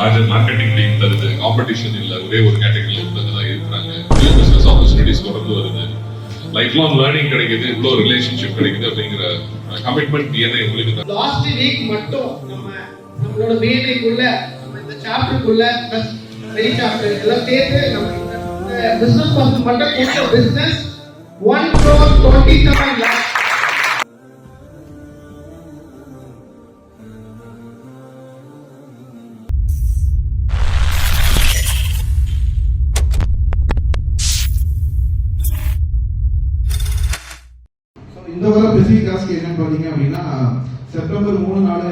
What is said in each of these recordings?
Marketing team தருது, competition இல்ல, ஒரே ஒரு கேட்டகரியில உள்ளவங்க தான் இருக்கிறாங்க. நியூ பிசினஸ் ஆப்பர்ச்சுனிட்டிஸ் தொடர்ந்து வருது, லைஃப் லாங் லேர்னிங் கிடைக்குது, இவ்வளோ ரிலேஷன்ஷிப் கிடைக்குது அப்படிங்கிற கமிட்மெண்ட் ஏன்னா உங்களுக்கு லாஸ்ட் வீக் மட்டும் நம்மளோட மெயின் வீக்குள்ள நம்ம இந்த சாப்டருக்குள்ள பிளஸ் மெயின் சாப்டர் எல்லாம் சேர்த்து நம்ம இந்த பிசினஸ் பர்சன் மட்டும் கொடுத்த பிசினஸ் 1,27 lakhs. இந்த வாரம் ஸ்பெசிஃபிக் டாஸ்க் என்னன்னு பார்த்தீங்க அப்படின்னா செப்டம்பர் 3 நாள்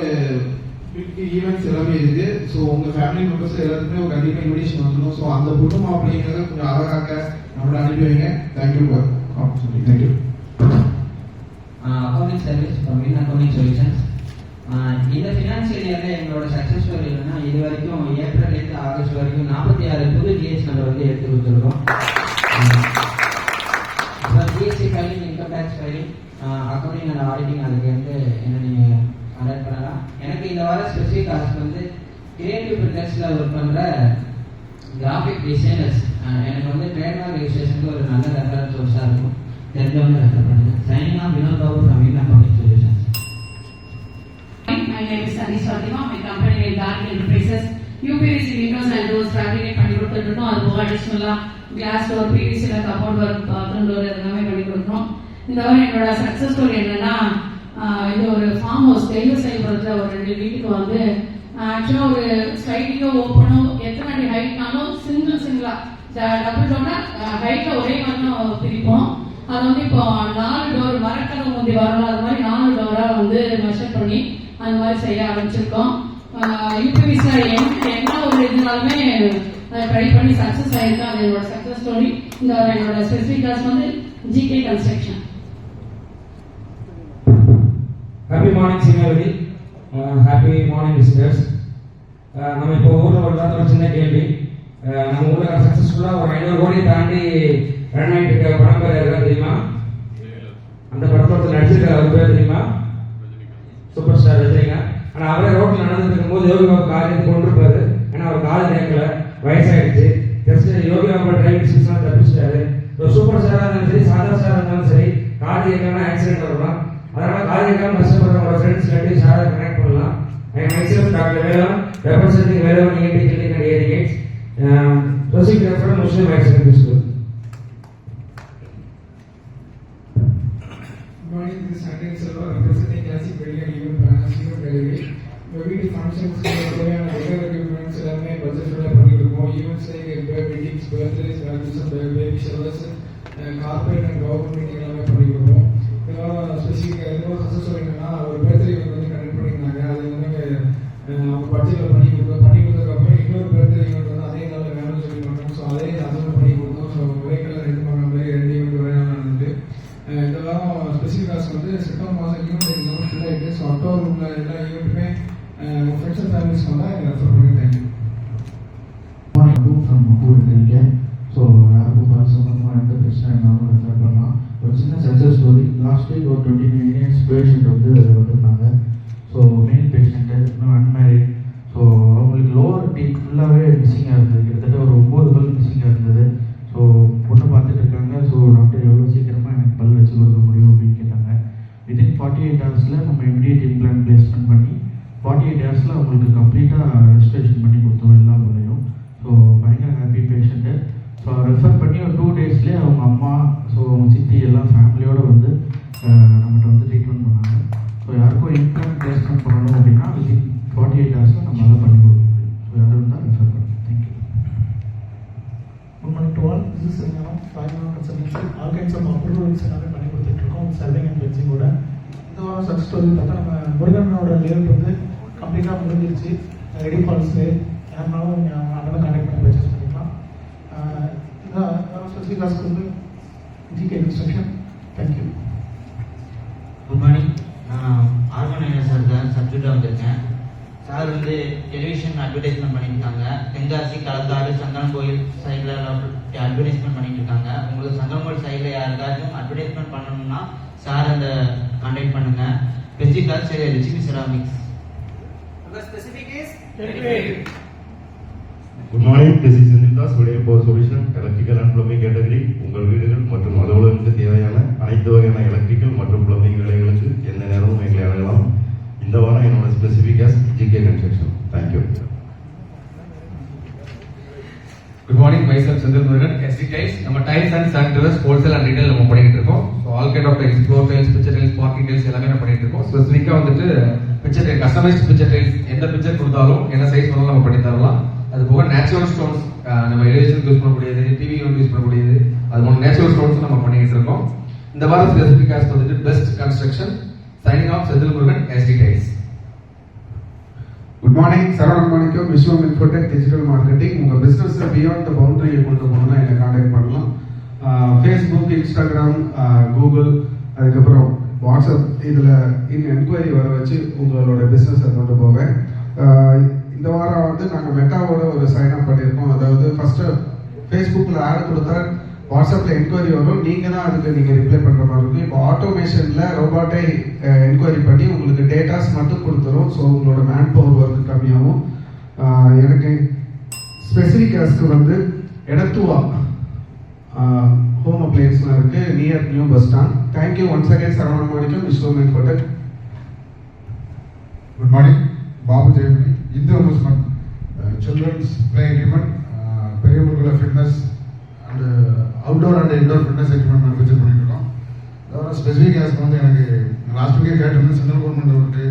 ஈவெண்ட்ஸ் எல்லாமே இருக்கு. ஸோ உங்க ஃபேமிலி மெம்பர்ஸ் எல்லாத்துக்குமே ஒரு கண்டிப்பாக இன்விடேஷன் வந்துடும். ஸோ அந்த குடும்பம் அப்படிங்கிறத கொஞ்சம் அழகாக நம்மளை அனுப்பி வைங்க. Thank you for opportunity. Thank you. Accounting service from Win accounting solutions. இந்த ஃபினான்ஷியல் இயரில் எங்களோட சக்ஸஸ் ஸ்டோரி என்னன்னா, இது வரைக்கும் ஏப்ரல் ஆகஸ்ட் வரைக்கும் 46 புது ஜிஎஸ் நம்பர் வந்து எடுத்து கொடுத்துருக்கோம். GST filing, income tax filing, accounting and auditing, அதுக்கு வந்து என்ன நீங்கள் கான்டாக்ட் பண்ணலாம். எனக்கு இந்த வார ஸ்பெசிஃபிக் டாஸ்க் வந்து கிரியேட்டிவ் பிரிண்டர்ஸில் ஒர்க் பண்ணுற கிராஃபிக் டிசைனர்ஸ். எனக்கு வந்து ட்ரேட்மார்க் ரெஜிஸ்ட்ரேஷனுக்கு ஒரு நல்ல ரெஃபரன்ஸ் சோர்ஸாக இருக்கும். தெரிஞ்சவங்க ரெஃபர் பண்ணுங்கள். Signing off Vinod Babu from Win accounting solutions. My name is Sunny Swatima. My company name Dark Enterprises. UPVC windows and doors fabricate பண்ணி கொடுத்துருக்கோம். அது போக அடிஷ்னலாக கிளாஸ் டோர், பிவிசியில் கப்போர்ட் ஒர்க், பாத்ரூம் டோர் எல்லாமே பண்ணி கொடுக்குறோம். இந்த வாரம் என்னோட சக்ஸஸ் ஸ்டோரி என்னன்னா, இது ஒரு ஃபார்ம் ஹவுஸ் தெய்வ செயல்படுறதுல ஒரு 2 வீட்டுக்கு வந்து ஆக்சுவலாக ஒரு ஸ்லைடிங்கும் ஓப்பனும் எத்தனை அடி ஹைட்னாலும் சிங்கிளா டபுள் டோர்னா ஹைட்டில் ஒரே மாதிரி தான் பிரிப்போம். அது வந்து இப்போ 4 டோர் மரக்கதவு முந்தி வரலாம், அது மாதிரி 4 டோராக வந்து மெஷர் பண்ணி அந்த மாதிரி செய்ய ஆரம்பிச்சிருக்கோம். யூபிவிசியில் என்ன ஒரு இதுனாலுமே ட்ரை பண்ணி சக்ஸஸ் ஆகிருக்கேன். அது என்னோட சக்ஸஸ் ஸ்டோரி. இந்த என்னோட ஸ்பெசிஃபிக் கிளாஸ் வந்து ஜிகே கன்ஸ்ட்ரக்ஷன். ஹாப்பி மார்னிங் சீனியர்லி, ஹாப்பி மார்னிங் விசிட்டர்ஸ். நம்ம இப்போ ஊரில் ஒரு சின்ன கேள்வி. நம்ம ஊரில் சக்ஸஸ்ஃபுல்லாக ஒரு 500 கோடியை தாண்டி ரன் ஆகிட்டு இருக்க படம் பேர் யாருக்காவது தெரியுமா? அந்த படத்தோட நடிச்சிருக்க அவர் பேர் தெரியுமா? சூப்பர் ஸ்டார் ரஜினிகா. ஆனால் அவரே ரோட்டில் நடந்துட்டு இருக்கும்போது யோகி பாபு கார் கொண்டிருப்பாரு. ஏன்னா அவர் கால் கேட்கல, வயசாகிடுச்சு. Just Yogi Babu driving சிக்ஸ்லாம் தப்பிச்சிட்டாரு. ஒரு சூப்பர் ஸ்டாராக இருந்தாலும் சரி, சாதா ஸ்டாராக இருந்தாலும் சரி, கார் கேட்கலன்னா ஆக்சிடென்ட் வரலாம். அதனால கார் கேட்காம கஷ்டப்படுறவங்களோட ஃப்ரெண்ட்ஸ் ரெண்டு ஷாராக கனெக்ட் பண்ணலாம். myself Dr. Vela, representing Vela ENT Clinic and Educates, proceed from Muslim High Secondary School. Good morning, this is Andrew Silva, representing Classic Wedding and Event Planners, Event Delivery. Wedding functions, regular equipments, budget பண்ணிருக்கோம். Events like weddings, birthdays, baptism, baby showers, corporate and government meeting எல்லாமே பண்ணிருக்கோம். இதெல்லாம் ஸ்பெசிஃபிக்காக எதுவும் success என்னன்னா, ஒரு birthday வந்து connect பண்ணியிருந்தாங்க. அது வந்து அவங்க பட்ஜெட்டில் பண்ணி கொடுத்ததுக்கப்புறம் இன்னொரு பர்த்டே ஈவெண்ட் வந்து அதே நாளில் வேணும்னு சொல்லி பண்ணோம். ஸோ அதே அதுவும் பண்ணி கொடுத்தோம். ஸோ ஒரே கலர் 2 பண்ண மாதிரி 2 ஈவெண்ட் ஒரே நாள் நடந்துட்டு இந்த வாரம் ஸ்பெசிஃபிக் காசு வந்து செப்டம்பர் மாதம் ஈவெண்ட் இருந்தாலும் ஃபுல்லாக இருக்குது. ஸோ அக்டோபர் உள்ள எல்லா ஈவெண்ட்டுமே உங்கள் ஃப்ரெண்ட்ஸ் அண்ட் ஃபேமிலிஸ் வந்தால் எனக்கு ரெஃபர் பண்ணி தேங்க்யூ. இருக்கேன். ஸோ யாருக்கும் பரிசம்பந்தமாக எந்த பிரச்சனை இருந்தாலும் ரெஃபர் பண்ணலாம். ஒரு சின்ன சக்ஸஸ் ஸ்டோரி. லாஸ்ட் வீக் ஒரு 29 இயர்ஸ் பேஷண்ட் வந்து வந்திருந்தாங்க. ஸோ மெயின் பேஷண்ட்டு இன்னும் அன்மேரிட். ஸோ அவங்களுக்கு லோவர் டீத் ஃபுல்லாகவே மிஸ்ஸிங்காக இருந்தது. கிட்டத்தட்ட ஒரு 9 பல் மிஸ்ஸிங்காக இருந்தது. ஸோ பொண்ணு பார்த்துட்டு இருக்காங்க. ஸோ டாக்டர் எவ்வளோ சீக்கிரமாக எனக்கு பல் வச்சு கொடுக்க முடியும் அப்படின்னு கேட்டாங்க. வித்தின் 48 ஹவர்ஸில் நம்ம இமிடியேட் இம்ப்ளான்ட் பிளேஸ்மெண்ட் பண்ணி 48 ஹவர்ஸில் அவங்களுக்கு கம்ப்ளீட்டாக ரெஜிஸ்ட்ரேஷன் பண்ணி கொடுத்தோம் எல்லா பல்லையும். ஸோ பயங்கர ஹாப்பி பேஷண்ட்டு. ஸோ ரெஃபர் பண்ணி ஒரு 2 டேஸ்லேயே அவங்க அம்மா, ஸோ அவங்க சித்தி எல்லாம் ஃபேமிலியோடு வந்து நம்மகிட்ட வந்து ட்ரீட்மெண்ட் பண்ணாங்க. ஸோ யாருக்கும் இம்ப்ளான்ட் பிளேஸ்மெண்ட் பண்ணணும் அப்படின்னா வித்தின் 48 ஹவர்ஸில் நம்ம அதை பண்ணி கொடுக்க முடியும். ஸோ யாரும் இருந்தால் ரெஃபர் பண்ணுவோம். Thank you. Good morning to all. This is Srinivas, Rajman Consultancy. All kinds of approvals எல்லாமே பண்ணி கொடுத்துட்ருக்கோம். சர்விங் அண்ட் பென்சிங்கோட இந்த வாரம் சக்ஸஸ் ஸ்டோரி பார்த்தா, நம்ம முருகனோட லேஅவுட் வந்து கம்ப்ளீட்டாக முடிஞ்சிருச்சு. ரெடி ஃபால்ஸு யாருனாலும் அதெல்லாம் கான்டாக்ட் பண்ணி பர்ச்சேஸ் பண்ணிக்கலாம். இந்த ஸ்பெசிஃபிக் காசுக்கு வந்து GK construction. Thank you. Good morning. நான் ஆர்கனைசர் சார் சப்ஜெக்டாக வந்திருக்கேன். சார் வந்து டெலிவிஷன் அட்வர்டைஸ்மெண்ட் பண்ணியிருக்காங்க. தென்காசி, களத்தாடு, சங்கரன் கோயில் சைடில் அட்வர்டைஸ்மெண்ட் பண்ணிட்டு இருக்காங்க. உங்களுக்கு சங்கரன் கோயில் சைடில் யாருக்காச்சும் அட்வர்டைஸ்மெண்ட் பண்ணணும்னா சார் அந்த கான்டாக்ட் பண்ணுங்க. ஸ்பெசிஃபிக் காசு ரிச்சிபி ceramics. Specific is good morning, this is Indira சுடே power solution electrical and plumbing category. உங்கள் வீடுகள் மற்றும் அலுவலகத்துக்கு தேவையான அனைத்து வகையான எலக்ட்ரிக்கல் மற்றும் பிளம்பிங் வேலைகளுக்கு எந்த நேரமும் எங்களை அணுகலாம். இந்த வாரம் என்னோட specific ask GK construction. Thank you. Good morning, myself Senthil Murugan, ST tiles. நம்ம tiles and sanitaries wholesale and retail நம்ம பண்ணிட்டு இருக்கோம். So all kind of tiles, floor tiles, picture tiles, parking tiles எல்லாமே நம்ம பண்ணிட்டு இருக்கோம். ஸ்பெசிஃபிக்காக வந்துட்டு picture tile, customised picture tiles, எந்த பிக்சர் கொடுத்தாலும் என்ன சைஸ் பண்ணாலும் நம்ம பண்ணி தரலாம். அது போக நேச்சுரல் ஸ்டோன்ஸ், நம்ம எலிவேஷன் யூஸ் பண்ணக்கூடியது, டிவி யூஸ் பண்ணக்கூடியது, அது போல நேச்சுரல் ஸ்டோன்ஸ் நம்ம பண்ணிட்டு இருக்கோம். இந்த வாரம் ஸ்பெசிஃபிக்காக வந்துட்டு best construction. Signing off Senthil Murugan, ST tiles. Good morning, Saravanan Manickam, விஸ்வம் இன்ஃபோடெக் டிஜிட்டல் மார்க்கெட்டிங். உங்கள் பிஸ்னஸ் பியாண்ட் த பவுண்டரியை கொண்டு போகணும்னா என்னை கான்டாக்ட் பண்ணலாம். ஃபேஸ்புக், இன்ஸ்டாகிராம், கூகுள், அதுக்கப்புறம் வாட்ஸ்அப், இதில் என்கொயரி வர வச்சு உங்களோட பிஸ்னஸை கொண்டு போவேன். இந்த வாரம் வந்து நாங்கள் மெட்டாவோட ஒரு சைன் அப் பண்ணியிருக்கோம். அதாவது ஃபஸ்ட்டு ஃபேஸ்புக்கில் ஆட் கொடுத்தா வாட்ஸ்அப்பில் என்கொயரி வரும், நீங்கள் தான் அதுக்கு நீங்கள் ரிப்ளை பண்ணுற மாதிரி இருக்கும். இப்போ ஆட்டோமேஷனில் ரோபாட்டை என்கொயரி பண்ணி உங்களுக்கு டேட்டாஸ் மட்டும் கொடுத்துரும். ஸோ உங்களோட மேன் பவர் ஒர்க் கம்மியாகும். எனக்கு ஸ்பெசிஃபிக் ஆஸ்க்கு வந்து எடத்துவா ஹோம் அப்ளையன்ஸ்லாம் இருக்குது, near new bus stand. Thank you once again, Saravanan Manickam, விஸ்வம் infotech. Good morning, Babu Jayamani, Indhu amusement, children's play equipment, பெரியவர்களை fitness and outdoor and indoor fitness equipment manufacture பண்ணிட்டு இருக்கோம். அதாவது ஸ்பெசிஃபிக் ஆஸ்க்கு வந்து எனக்கு லாஸ்ட் வீக்கே கேட்டிருந்தேன், சென்ட்ரல் கவர்மெண்ட் வந்துட்டு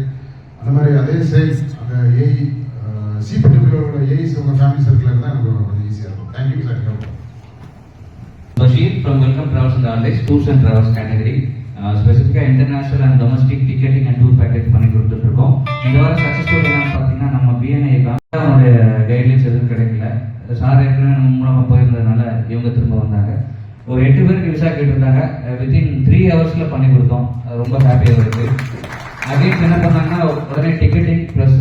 அந்த மாதிரி அதே சேல்ஸ் அந்த ஏஇ சி பர்டிகுலரோட ஏஇஸ் உங்கள் ஃபேமிலி சர்க்கிள் இருந்தால் எனக்கு கொஞ்சம் ஈஸியாக இருக்கும். Thank you sir. Bashir from Welcome Travels and Allies, Tours and Travels category. ஸ்பெசிஃபிக்காக international and domestic ticketing and tour package பண்ணி கொடுத்துட்டு இருக்கோம். இந்த வாரம் சக்ஸஸ் ஸ்டோரி என்னன்னு பார்த்தீங்கன்னா, நம்ம பிஎன்ஐ அவனுடைய கைட்லைன்ஸ் எதுவும் கிடைக்கல. சார் ஏற்கனவே நம்ம மூலமாக போயிருந்ததுனால இவங்க திரும்ப வந்தாங்க. ஒரு 8 பேருக்கு விசா கேட்டிருந்தாங்க. வித்தின் 3 ஹவர்ஸில் பண்ணி கொடுத்தோம். ரொம்ப ஹாப்பியாக இருக்குது. அகைன் என்ன பண்ணாங்கன்னா, உடனே டிக்கெட்டிங் ப்ளஸ்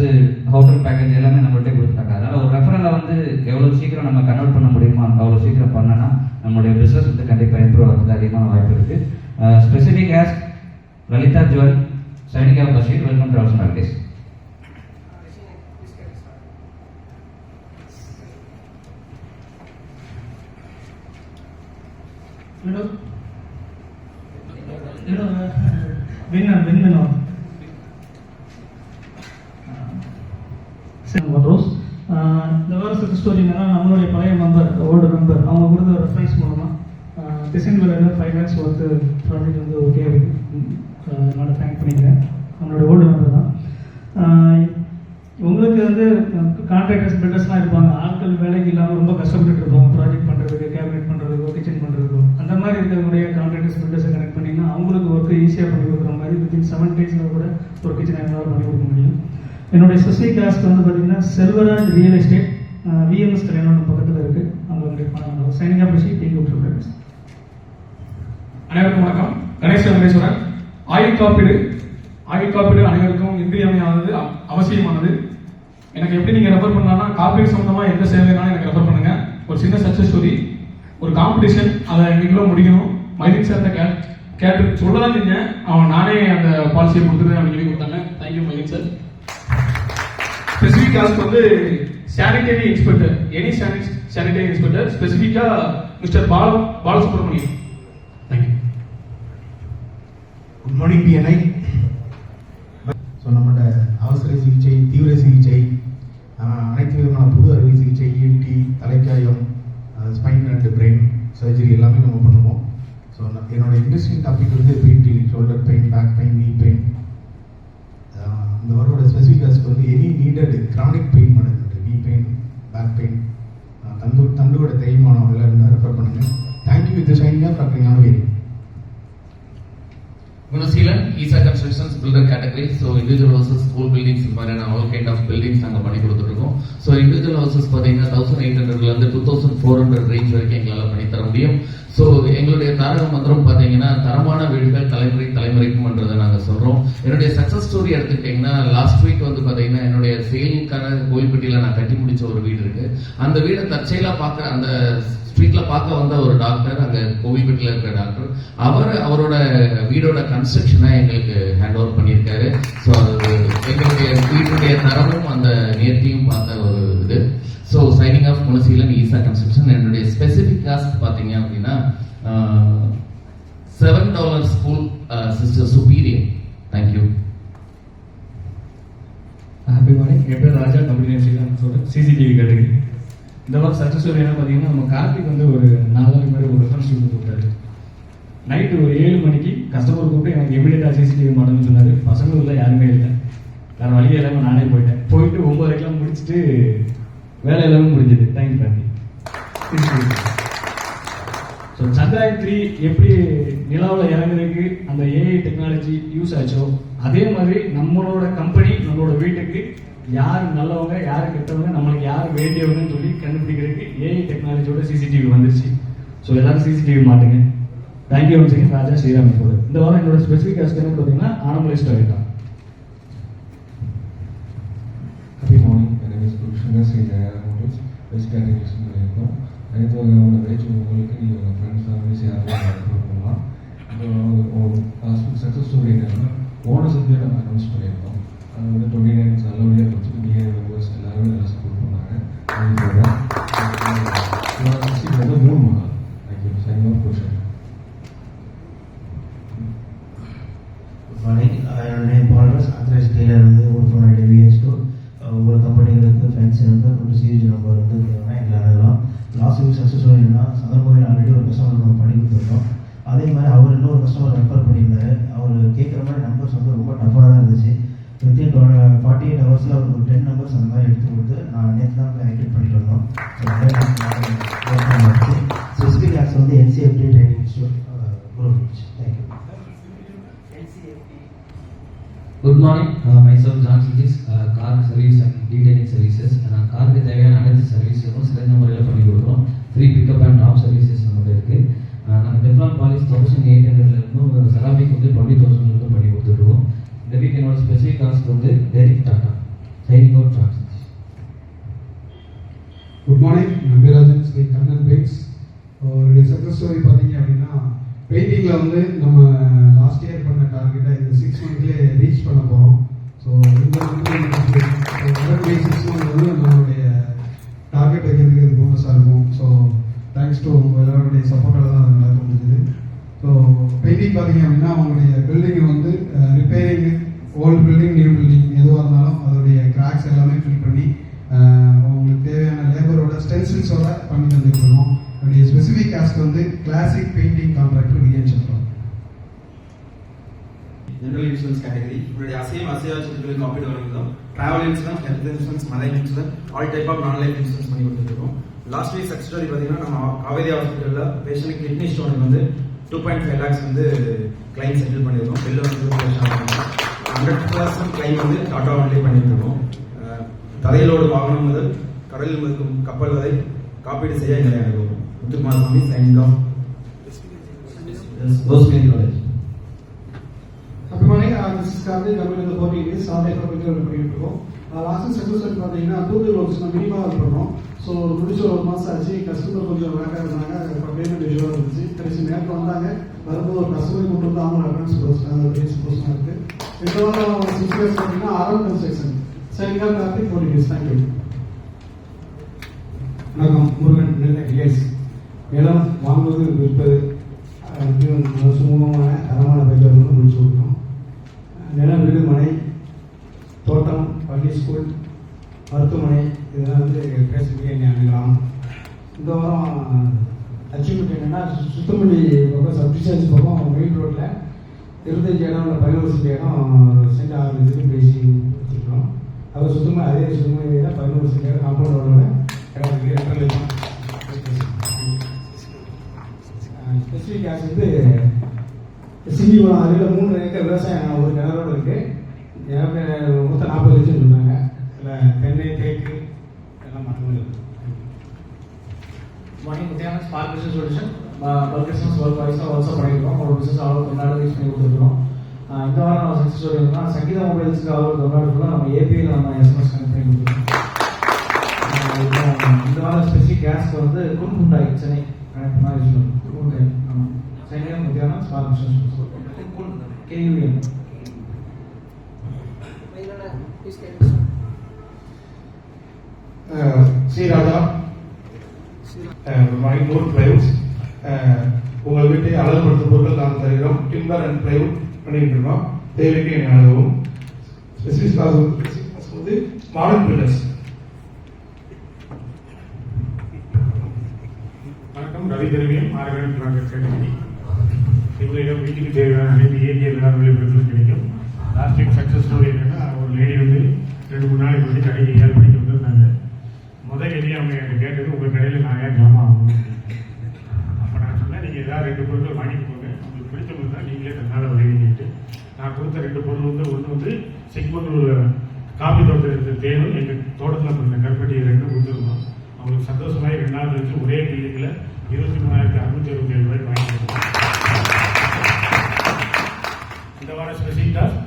ஹோட்டல் பேக்கேஜ் எல்லாமே நம்மள்கிட்ட கொடுத்துட்டாங்க. அதனால் ஒரு ரெஃபரலை வந்து எவ்வளோ சீக்கிரம் நம்ம கன்வெர்ட் பண்ண முடியுமோ அவ்வளோ சீக்கிரம் பண்ணனா நம்மளுடைய பிஸ்னஸ் வந்து கண்டிப்பாக இம்ப்ரூவ் ஆகிறதுக்கு அதிகமான வாய்ப்பு இருக்குது. Specific ask Lalitha jewel, signing off Basheer, welcome travels and always. இந்த வார சக்ஸஸ் ஸ்டோரி என்னன்னா, நம்மளுடைய பழைய மெம்பர், ஓல்டு மெம்பர், அவங்க கொடுத்த ரெஃபரன்ஸ் மூலமாக டிசைன்ல 5 lakhs ஒர்த்து ப்ராஜெக்ட் வந்து ஓகே நான் தேங்க் பண்ணிக்கிறேன். நம்மளோட ஓல்டு மெம்பர் தான். உங்களுக்கு வந்து கான்ட்ராக்டர்ஸ், பில்டர்ஸ்லாம் இருப்பாங்க, ஆட்கள் வேலைக்கு இல்லாமல் ரொம்ப கஷ்டப்பட்டு இருப்பாங்க ப்ராஜெக்ட் பண்ணுறதுக்கு, கேபினெட் பண்ணுறதுக்கோ, கிச்சன் பண்ணுறதுக்கோ. அந்த மாதிரி இருக்கக்கூடிய கான்ட்ராக்டர்ஸ், பில்டர்ஸை கனெக்ட் பண்ணிங்கன்னா அவங்களுக்கு ஒர்க்கு ஈஸியாக பண்ணி கொடுக்குற மாதிரி வித்தின் 7 daysல கூட ஒரு கிச்சன் எங்களால் பண்ணி கொடுக்க முடியும். என்னுடைய ஸ்பெசிஃபிக் டாஸ்க் வந்து பார்த்தீங்கன்னா, செல்வராஜ் ரியல் எஸ்டேட், விஎம்எஸ் கல்யாணம் பக்கத்தில் இருக்குது. அவங்க வந்து signing off Basheer, team of programmes. அனைவருக்கும் வணக்கம். கணேஷ் வெங்கடேஸ்வரன். ஆயுள் காப்பீடு அனைவருக்கும் இன்றியமையானது, அவசியமானது. எனக்கு எப்படி நீங்கள் ரெஃபர் பண்ணலாம்னா, காப்பீடு சம்மந்தமாக எந்த சேவைனாலும் எனக்கு ரெஃபர் பண்ணுங்க. ஒரு சின்ன சக்ஸஸ் ஸ்டோரி, ஒரு காம்படிஷன், அதை இன்னைக்குள்ள முடிக்கணும். மைதின் சார் கேட்டு சொல்லதான் செஞ்சேன். நானே அந்த பாலிசியை கொடுத்துருவேன் அப்படின்னு சொல்லி கொடுத்தாங்க. Thank you Maideen sir. Specific task வந்து sanitary inspector, any sanitary inspector, ஸ்பெசிஃபிக்காக mister Balasubramaniam. Thank you. Good morning B. So நம்மளோட அவசர சிகிச்சை, தீவிர சிகிச்சை, அனைத்து விதமான புது அறுவை சிகிச்சை, இஎன்டி, தலைக்காயம், ஸ்பைன் அண்ட் பிரெயின் சர்ஜரி எல்லாமே நம்ம பண்ணுவோம். ஸோ என்னோட இன்ட்ரெஸ்டிங் டாபிக் வந்து pain clinic, shoulder pain, back pain, knee pain. இந்த வாரோட ஸ்பெசிஃபிக் டாஸ்க் வந்து any needed chronic pain management, knee pain, back pain, தண்டுவோட தேய்மானம் எல்லாம் இருந்தால் ரெஃபர் பண்ணுங்கள். Thank you. With signing off doctor Gnanavel. Gunaseelan, Isha constructions builder category. So individual houses, school buildings, இந்த மாதிரியான ஆல் கைண்ட் ஆஃப் பில்டிங்ஸ் நாங்கள் பண்ணி கொடுத்துருக்கோம். ஸோ இண்டிவிஜுவல் ஹவுசஸ் பார்த்தீங்கன்னா 1800 2400 ரேஞ்ச் வரைக்கும் எங்களால் பண்ணி தர முடியும். ஸோ எங்களுடைய தாரக மந்திரம் பார்த்தீங்கன்னா, தரமான வீடுகள் தலைமுறைக்கும் என்றதை நாங்கள் சொல்கிறோம். என்னுடைய சக்ஸஸ் ஸ்டோரி எடுத்துக்கிட்டிங்கன்னா, லாஸ்ட் வீக் வந்து பார்த்தீங்கன்னா, என்னுடைய சேலுக்கான கோயில்பட்டியில் நான் கட்டி முடிச்ச ஒரு வீடு இருக்கு. அந்த வீடை தற்செயலாக பார்க்குற, அந்த ஸ்ட்ரீட்ல பார்க்க வந்த ஒரு டாக்டர், அங்கே கோவில்பட்டியில் இருக்கிற டாக்டர், அவரோட வீடோட கன்ஸ்ட்ரக்ஷனை எங்களுக்கு ஹேண்ட் ஓவர் பண்ணியிருக்காரு. ஸோ அது எங்களுடைய வீட்டுடைய தரமும் அந்த நேர்த்தியும் பார்த்த ஒரு இது. So signing off Kunaseelan Isa Construction. என்னுடைய specific task பார்த்தீங்க அப்படின்னா $7 school sister superior. Thank you. Happy morning. என் பேர் Raja, company name Sriram, CCTV category. இந்த மாதிரி சக்ஸஸ் ஸ்டோரி என்ன பார்த்தீங்கன்னா, நம்ம கார்த்திக் வந்து ஒரு 4 நாளைக்கு முன்னாடி ஒரு ரெஃபரன்ஸ் கொடுத்தாரு. நைட்டு ஒரு 7 மணிக்கு கஸ்டமர் கூப்பிட்டு எனக்கு இமீடியட்டாக சிசிடிவி மாடல்னு சொன்னார். பசங்களும் இல்லை, யாருமே இல்லை. வேறு வழியே இல்லாமல் நானே போயிட்டேன். போயிட்டு 9:30 முடிச்சுட்டு வேலை எல்லாமே முடிஞ்சது. தேங்க்யூ கார்த்திக். ஸோ சந்திராயன் 3 எப்படி நிலாவில் இறங்குறதுக்கு அந்த ஏஐ டெக்னாலஜி யூஸ் ஆச்சோ, அதே மாதிரி நம்மளோட கம்பெனி நம்மளோட வீட்டுக்கு யார் நல்லவங்க யார் கெட்டவங்க நம்மளுக்கு யார் வேண்டியவங்கன்னு சொல்லி கண்டுபிடிக்கிறதுக்கு ஏஐ டெக்னாலஜியோட சிசிடிவி வந்துருச்சு. ஸோ எல்லாரும் சிசிடிவி மாட்டுங்க. Thank you once again. Raja Sriram. இந்த வாரம் என்னோட ஸ்பெசிஃபிக் டாஸ்க் என்ன பார்த்தீங்கன்னா, ஆனமலைஸ்ட் ஆகிட்டான். Happy morning. பெஸ்ட் கேட்டகரிஸ் பண்ணியிருக்கோம். அனைத்து வகையான பேச்சு உங்களுக்கு நீங்கள் உங்கள் ஃப்ரெண்ட்ஸ் ஃபேமிலிஸ் யாரும் பண்ணலாம். சக்ஸஸ் ஸ்டோரி என்னன்னா, ஓனர்ஸ் வந்து நம்ம அனௌன்ஸ் பண்ணியிருக்கோம். அது வந்து 29 நல்லபடியாக வச்சுட்டு டிஏ மெம்பர்ஸ் எல்லாருமே நல்லா சப்போர்ட் பண்ணாங்க. வந்து 3 மாதம். Thank you. Sign off question. Good morning. என்னோட நேம் பால்ராஜ். ஆத்தரைஸ் டீலர் வந்து ஒரு ஃபோன் விஹெச் ஸ்டோர். ஒவ்வொரு கம்பெனிகளுக்கு ஃபேன்சி நம்பர் மற்றும் சிஜி நம்பர் வந்து எங்களை அணுகலாம். லாஸ்ட் வீக் சக்ஸஸ்ஃபுல் என்னன்னா, சந்தர்ப்பம் ஆல்ரெடி ஒரு கஸ்டமர் நம்ம பண்ணி கொடுத்துருக்கோம். அதே மாதிரி அவர் இன்னொரு கஸ்டமர் ரெஃபர் பண்ணியிருந்தாரு. அவர் கேட்குற மாதிரி நம்பர்ஸ் வந்து ரொம்ப டஃபாக தான் இருந்துச்சு. வித்தின் 48 ஹவர்ஸில் அவருக்கு ஒரு 10 நம்பர்ஸ் அந்த மாதிரி எடுத்து கொடுத்து நான் நேற்று தான் போய் ஆக்டிவேட் பண்ணிட்டு வந்தோம். ஸ்பெசிஃபிக் ஆக்ஸ் வந்து NCFT training institute group. Thank you. Good morning. Myself John cities, car service and detailing services. நான் காருக்கு தேவையான அனைத்து சர்வீஸும் சிறந்த முறையில் பண்ணி கொடுக்குறோம். Free pickup and drop services நம்மகிட்ட இருக்குது. நாங்கள் டெஃப்லான் பாலிஸ் 1800 செராமிக் வந்து 20,000 பண்ணி கொடுத்துருக்கோம். இந்த வீக் என்னோட ஸ்பெசிஃபிக் காஸ்ட் வந்து டெரிக் டாட்டா signing out transmission. Good morning. Nambirajan, Shri Kannan paints. அவருடைய சக்ஸஸ் ஸ்டோரி பார்த்தீங்க அப்படின்னா, பெயிண்டிங்கில் வந்து நம்ம லாஸ்ட் இயர் பண்ண டார்கெட்டை இந்த 6 மந்த்லேயே ரீச் பண்ண போகிறோம். ஸோ இந்த மந்த்லேயே 6 மந்த் வந்து நம்மளுடைய டார்கெட் வைக்கிறதுக்கு இது போனஸாக இருக்கும். ஸோ தேங்க்ஸ் டு எல்லாருடைய சப்போர்ட்டால் தான் அது நடக்க முடியுது. ஸோ பெயிண்டிங் பார்த்தீங்க அப்படின்னா, அவங்களுடைய பில்டிங் வந்து repairing, old building, new building எதுவாக இருந்தாலும் அதோடைய கிராக்ஸ் எல்லாமே ஃபில் பண்ணி அவங்களுக்கு தேவையான லேபரோட ஸ்டென்சில்ஸோட பண்ணி தந்துருக்கோம். அதோடைய ஸ்பெசிஃபிக் காஸ்ட் வந்து கிளாசிக் பெயிண்டிங் கான்ட்ராக்டர் விஜயன் சொல்கிறோம். General insurance category. உங்களுடைய அசையா சொத்துக்களை காப்பீடு வழங்குகிறோம். Travel insurance, health insurance, marine insurance, all type of non life insurance பண்ணி கொடுத்துருக்கோம். லாஸ்ட் வீக் சக்ஸஸ் ஸ்டோரி பார்த்தீங்கன்னா, நம்ம காவேரி ஹாஸ்பிட்டலில் பேஷண்ட்டுக்கு கிட்னி ஸ்டோனுக்கு வந்து 2.5 lakhs வந்து கிளைம் செட்டில் பண்ணியிருக்கோம். பில்லு வந்து 100% கிளைம் வந்து டாட்டா ஒன்லி பண்ணியிருக்கோம். தரையிலோடு வாகனம் முதல் கடலில் மிதக்கும் கப்பல் வரை காப்பீடு செய்ய எங்களை அனுபவம். முத்துக்குமார் சாமி, signing off. Happy morning. This is Karthik. Company வந்து 14 years சாலை பண்ணிட்டு இருக்கோம். லாஸ்ட் சக்ஸஸ் பார்த்தீங்கன்னா, தூத்துக்குடி லொகேஷன் மினிமம் ஒர்க் பண்ணோம். ஸோ முடிச்ச 1 மாதம் ஆச்சு. கஸ்டமர் கொஞ்சம் வேண்டாக இருந்தாங்க. பேமெண்ட் இஷ்யூவாக இருந்துச்சு. கடைசி நேரத்தில் வந்தாங்க. வரும்போது ஒரு கஸ்டமர் கொண்டு வந்து அவங்க அட்வான்ஸ் கொடுத்தாங்க. ஒரு சந்தோஷமாக இருக்குது. இந்த வாரம் 6 years பார்த்தீங்கன்னா, ஆரம் construction. Signing of Karthik, 14 years. Thank you. வணக்கம். முருகன், நெல்லை. நிலம் வாங்குவது விற்பது சுமூகமான தரமான பயிர்கள் முடிச்சு கொடுக்கணும். நிலம், வீடு, மனை, தோட்டம், பள்ளி, ஸ்கூல், மருத்துவமனை இதெல்லாம் வந்து பேசுறதுக்கு என்னை அணுகலாம். இந்த வாரம் அச்சீவ்மெண்ட் என்னென்னா, சுத்தமல்லி பக்கம் சப்டிசார்ஜ் பக்கம் மெயின் ரோட்டில் 25 இடம் இல்லை 11 இடம் சென்ட் 6 லட்சத்துக்கு பேசி வச்சுருக்கோம். அது சுத்தமாக அதே சுத்தமல்லியில் 11 இடம் காம்பவுண்ட் ரோடோட இடம் 2 லட்சம். ஸ்பெசிஃபிக் கேஸ் வந்து சிங்கிபுரம் அருகில் 3 ஏக்கர் விவசாயம் ஒரு கிணறோடு இருக்குது. எனக்கு மொத்தம் 40 லட்சம் சொன்னாங்க. இதில் தென்னை, தேக்கு எல்லாம் மட்டுமே இருக்குது. மார்னிங். முத்தியான spark business solution bulk business work வைஸாக ஆல்சோ பண்ணியிருக்கோம். ஒரு பிஸ்னஸ் ஆல் தமிழ்நாடு யூஸ் பண்ணி கொடுத்துருக்கோம். இந்த வாரம் நம்ம சக்ஸஸ் சொல்லியிருந்தோம்னா, சங்கீதா மொபைல்ஸுக்கு ஆல் தமிழ்நாடு ஃபுல்லாக நம்ம ஏபியில் நம்ம எஸ்எம்எஸ் கனெக்ட் பண்ணி கொடுத்துருக்கோம். இந்த வாரம் ஸ்பெசிஃபிக் கேஸ்க்கு வந்து குறும்புண்டாய் சென்னை கனெக்ட் பண்ணால் யூஸ் பண்ணுவோம். குறும்புண்டாய் ஆமாம். சென்னை முத்தியான ஸ்பார்க் பிஸ்னஸ் கேயூஎன். ஸ்ரீராஜா, வாங்கி 100 பிளைவுட்ஸ் உங்கள் வீட்டை அழகுபடுத்தும் பொருட்கள் நாம் தருகிறோம். டிம்பர் அண்ட் பிளைவுட் பண்ணிட்டு இருக்கோம். தேவைக்கு அணுகவும். ஸ்பெசிஃபிக் காசு வந்து மாடர்ன் பில்லர்ஸ். வணக்கம், ரவி திரவியம், ஆர்கானிக் ப்ராடக்ட் கேட்டகரி. எங்களிடம் வீட்டுக்கு தேவையான அனைத்து இயற்கை வேளாண் விளைபொருட்களும் கிடைக்கும். லாஸ்ட் வீக் சக்ஸஸ் ஸ்டோரி என்னன்னா, ஒரு லேடி வந்து 2-3 நாளைக்கு வந்து கடைக்கு 7 மணிக்கு வந்திருந்தாங்க. முதல் எதிரி அவங்க என்கிட்ட கேட்டது, உங்கள் கடையில் நான் ஏன் ஜாமான் ஆகணும். அப்போ நான் சொன்னேன், நீங்கள் ஏதாவது 2 பொருட்கள் வாங்கிட்டு போங்க, உங்களுக்கு பிடிச்ச பொருள் தான் நீங்களே தன்னால விளைவிக்கிட்டு. நான் கொடுத்த 2 பொருள் வந்து ஒன்று வந்து சிக்மங்களூர் காப்பி தோட்டத்தில் தேனும் எங்கள் தோட்டத்தில் பிறந்த கருப்பட்டி 2 கொடுத்துருந்தோம். அவங்களுக்கு சந்தோஷமாய் 2 நாள் வச்சு ஒரே பில்டிங்கில் 23,667 ரூபாய் வாங்கி கொடுத்தோம். இந்த வாரம் ஸ்பெஷல் டாஸ்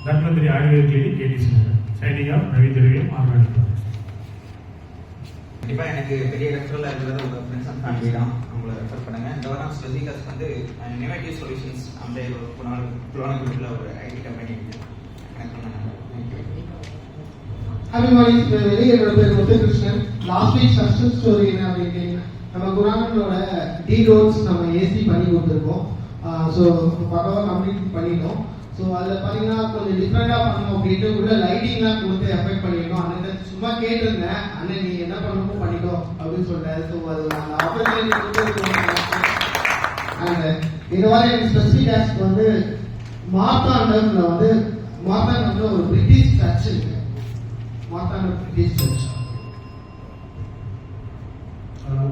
தன்வந்திரி ஆயுர்வேத கிளினிக் கேடிசி நகர். சைனிங் ஆஃப் ரவி திரவியம், ஆர்கானிக். கண்டிப்பாக எனக்கு பெரிய ரெஃபரல் இருக்கிறது உங்கள் ஃப்ரெண்ட்ஸ் அண்ட் ஃபேமிலி தான். அவங்களை ரெஃபர் பண்ணுங்கள். இந்த வாரம் ஸ்பெஷல் டாஸ் வந்து இனோவேட்டிவ் சொல்யூஷன்ஸ் அந்த புலானகுடியில் ஒரு ஐடி கம்பெனி இருக்குது. Happy morning, என்னோட பேர் Muthukrishnan. Last week success story என்ன அப்படின்னு நம்ம குரானோட டி ரோட்ஸ் நம்ம ஏசி பண்ணி கொடுத்துருக்கோம். ஸோ பரவாயில்ல கம்ப்ளீட் பண்ணிட்டோம். ஸோ அதில் பார்த்தீங்கன்னா கொஞ்சம் டிஃப்ரெண்டாக பண்ணணும் அப்படின்ட்டு உள்ள லைட்டிங்லாம் கொடுத்து எஃபெக்ட் பண்ணியிருக்கோம். அண்ணன் சும்மா கேட்டிருந்தேன், அண்ணன் நீ என்ன பண்ணணுமோ பண்ணிக்கோ அப்படின்னு சொல்லிட்டேன். ஸோ அது அந்த ஆப்பர்ச்சுனிட்டி அண்ட் இந்த மாதிரி எனக்கு ஸ்பெசிஃபிக் ஆஸ்க்கு வந்து மார்த்தாண்டம்ல வந்து மார்த்தாண்டம்ல ஒரு பிரிட்டிஷ் சர்ச் இருக்கு.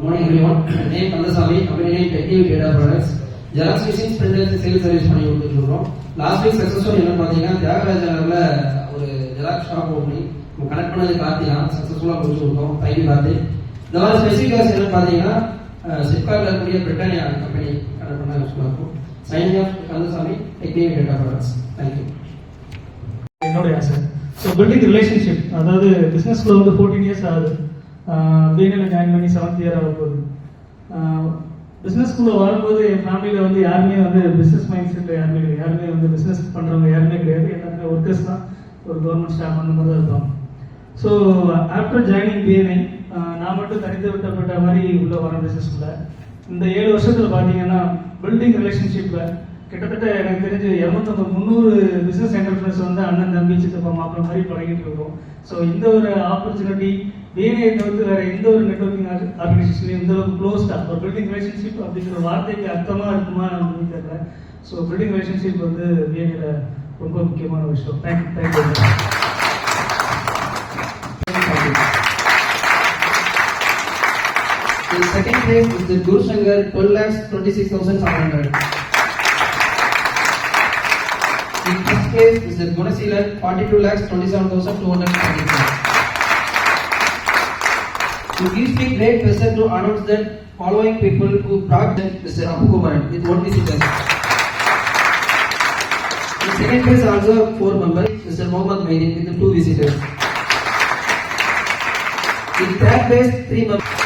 Morning everyone. Name Kandasamy, company name Technical Data Products. Xerox machines, printers, sales service பண்ணி கொடுத்துட்டு இருக்கோம். லாஸ்ட் வீக் சக்சஸ் ஸ்டோரி என்ன பார்த்தீங்கன்னா, தியாகராஜ நகர்ல ஒரு ஜெராக்ஸ் ஷாப் ஓப்பனிங் கனெக்ட் பண்ணது கார்த்தி தான். சக்சஸ்ஃபுல்லாக முடிச்சு கொடுத்தோம். தைரி கார்த்தி. இந்த மாதிரி ஸ்பெசிஃபிக் கிளாஸ் என்ன பார்த்தீங்கன்னா, சிப்கார்ட்ல இருக்கக்கூடிய பிரிட்டானியா கம்பெனி கனெக்ட் பண்ண யூஸ்ஃபுல்லாக இருக்கும். Signing off Kandasamy, technical data products. Thank you. என்னுடைய ஆசை பில்டிங் ரிலேஷன்ஷிப், அதாவது பிஸ்னஸ்க்குள்ள வந்து 14 இயர்ஸ் ஆகுது. பிஎன்எல் ஜாயின் பண்ணி 7th இயர் ஆக போகுது. பிஸ்னஸ்க்குள்ள வரும்போது என் ஃபேமிலியில் வந்து யாருமே வந்து பிஸ்னஸ் மைண்ட் செட் யாருமே கிடையாது. யாருமே வந்து பிஸ்னஸ் பண்ணுறவங்க யாருமே கிடையாது. எல்லாருமே ஒர்க்கர்ஸ் தான். ஒரு கவர்மெண்ட் ஸ்டாஃப் அந்த மாதிரி தான் இருப்பாங்க. ஸோ ஆஃப்டர் ஜாயினிங் பிஎன்ஐ நான் மட்டும் தனித்து விட்டப்பட்ட மாதிரி உள்ள வரேன் பிஸ்னஸ்க்குள்ள. இந்த 7 வருஷத்தில் பார்த்தீங்கன்னா பில்டிங் ரிலேஷன்ஷிப்பில் கிட்டத்தட்ட எனக்கு தெரிஞ்சு 250-300 பிஸ்னஸ் என்டர்பிரைஸ் வந்து அண்ணன் தம்பி சித்தப்பா மாப்பிள்ள மாதிரி பழகிட்டு இருக்கோம். ஸோ இந்த ஒரு ஆப்பர்ச்சுனிட்டி பிஎன்ஐ தவிர்த்து வேற எந்த ஒரு நெட்வொர்க்கிங் ஆர்கனைசேஷன்லையும் இந்த அளவுக்கு க்ளோஸ்டாக ஒரு பில்டிங் ரிலேஷன்ஷிப் அப்படிங்கிற வார்த்தைக்கு அர்த்தமாக இருக்குமா அப்படின்னு தெரியல. ஸோ பில்டிங் ரிலேஷன்ஷிப் வந்து பிஎன்ஐல ரொம்ப முக்கியமான விஷயம். Thank you. The second place is the Guru Shankar, 12,26,700. In first place is the Gunasilan, 42,27,222. It gives me great pleasure to announce that following people who brought them Mr. Apu Kumaran with 1 visitor. In second place also 4 members, Mr. Mohammad Maidin with 2 visitors. In third place 3 members.